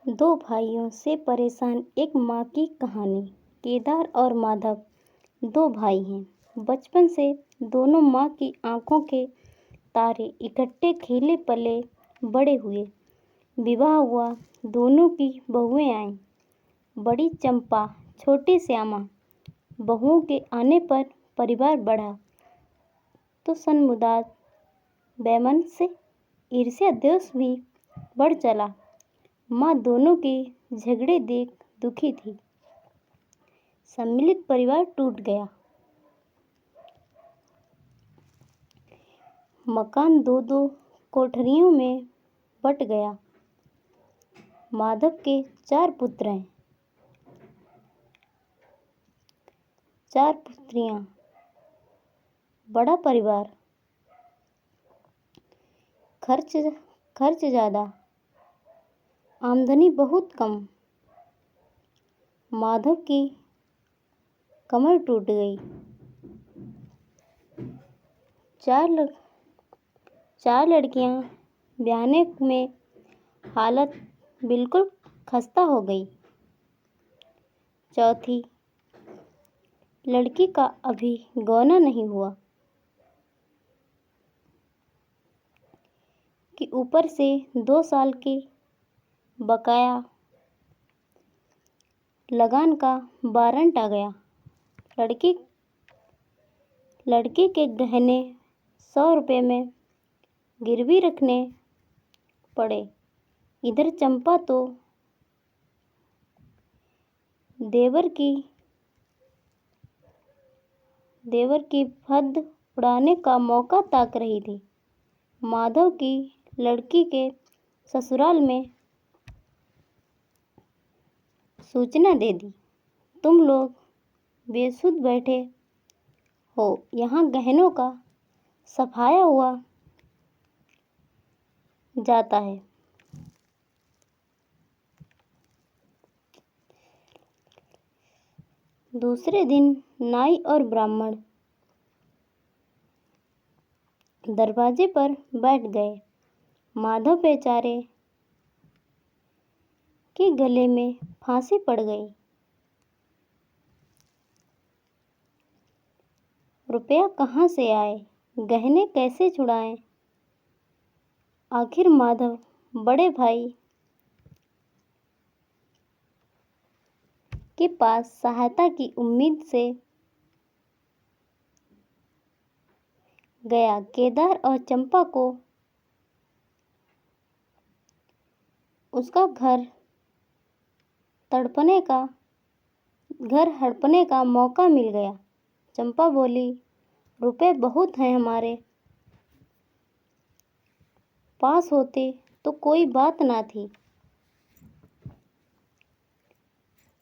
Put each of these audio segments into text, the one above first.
दो भाइयों से परेशान एक माँ की कहानी। केदार और माधव दो भाई हैं। बचपन से दोनों माँ की आंखों के तारे इकट्ठे खेले पले बड़े हुए। विवाह हुआ, दोनों की बहुएं आईं। बड़ी चंपा, छोटी श्यामा। बहुओं के आने पर परिवार बढ़ा तो सनमुदाद, वैमनस्य, ईर्ष्या द्वेष भी बढ़ चला। माँ दोनों के झगड़े देख दुखी थी। सम्मिलित परिवार टूट गया। मकान दो दो कोठरियों में बट गया। माधव के 4 पुत्र हैं, 4 पुत्रियां। बड़ा परिवार, खर्च ज़्यादा, आमदनी बहुत कम। माधव की कमर टूट गई। 4 लड़कियां ब्याहने में हालत बिल्कुल खस्ता हो गई। चौथी लड़की का अभी गौना नहीं हुआ कि ऊपर से 2 साल के बकाया लगान का वारंट आ गया। लड़की के गहने 100 रुपये में गिरवी रखने पड़े। इधर चंपा तो देवर की हद उड़ाने का मौका ताक रही थी। माधव की लड़की के ससुराल में सूचना दे दी, तुम लोग बेसुध बैठे हो, यहाँ गहनों का सफाया हुआ जाता है। दूसरे दिन नाई और ब्राह्मण दरवाजे पर बैठ गए। माधव बेचारे के गले में फांसी पड़ गई। रुपया कहाँ से आए, गहने कैसे छुड़ाएं? आखिर माधव बड़े भाई के पास सहायता की उम्मीद से गया। केदार और चंपा को उसका घर हड़पने का मौका मिल गया। चंपा बोली, रुपए बहुत हैं हमारे पास, होते तो कोई बात ना थी।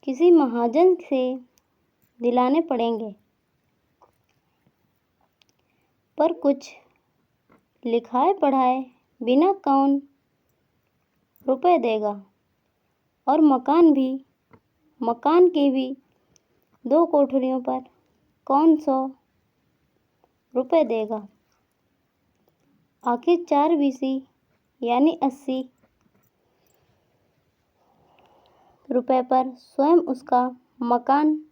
किसी महाजन से दिलाने पड़ेंगे। पर कुछ लिखाए पढ़ाए बिना कौन रुपए देगा? और मकान के भी 2 कोठरियों पर कौन 100 रुपए देगा? आखिर 4 बीसी यानी 80 रुपए पर स्वयं उसका मकान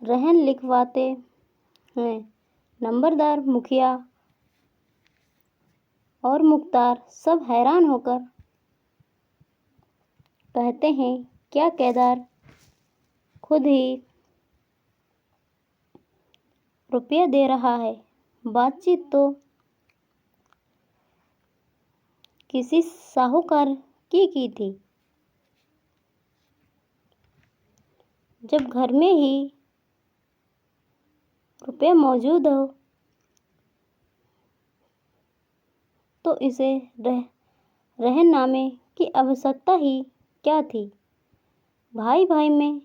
रहन लिखवाते हैं। नंबरदार, मुखिया और मुख्तार सब हैरान होकर कहते हैं, क्या केदार खुद ही रुपया दे रहा है? बातचीत तो किसी साहूकार की थी। जब घर में ही रुपया मौजूद हो तो इसे रहननामे की आवश्यकता ही क्या थी? भाई भाई में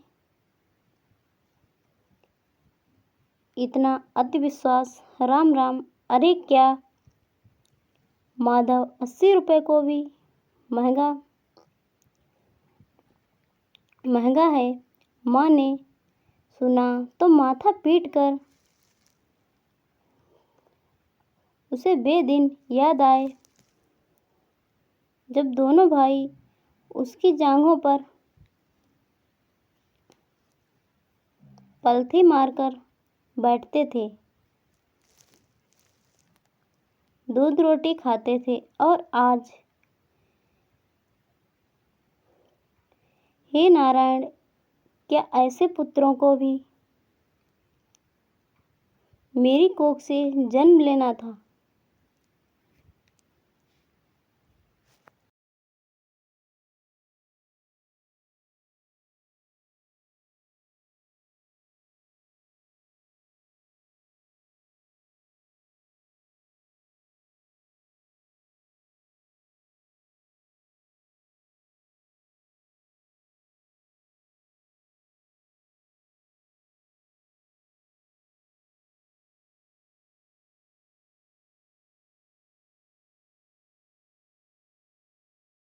इतना अति विश्वास, राम राम। अरे क्या माधव 80 रुपए को भी महंगा है? माँ ने सुना तो माथा पीट कर उसे बेदिन याद आए जब दोनों भाई उसकी जांघों पर पलथी मारकर बैठते थे, दूध रोटी खाते थे। और आज, हे नारायण, क्या ऐसे पुत्रों को भी मेरी कोख से जन्म लेना था?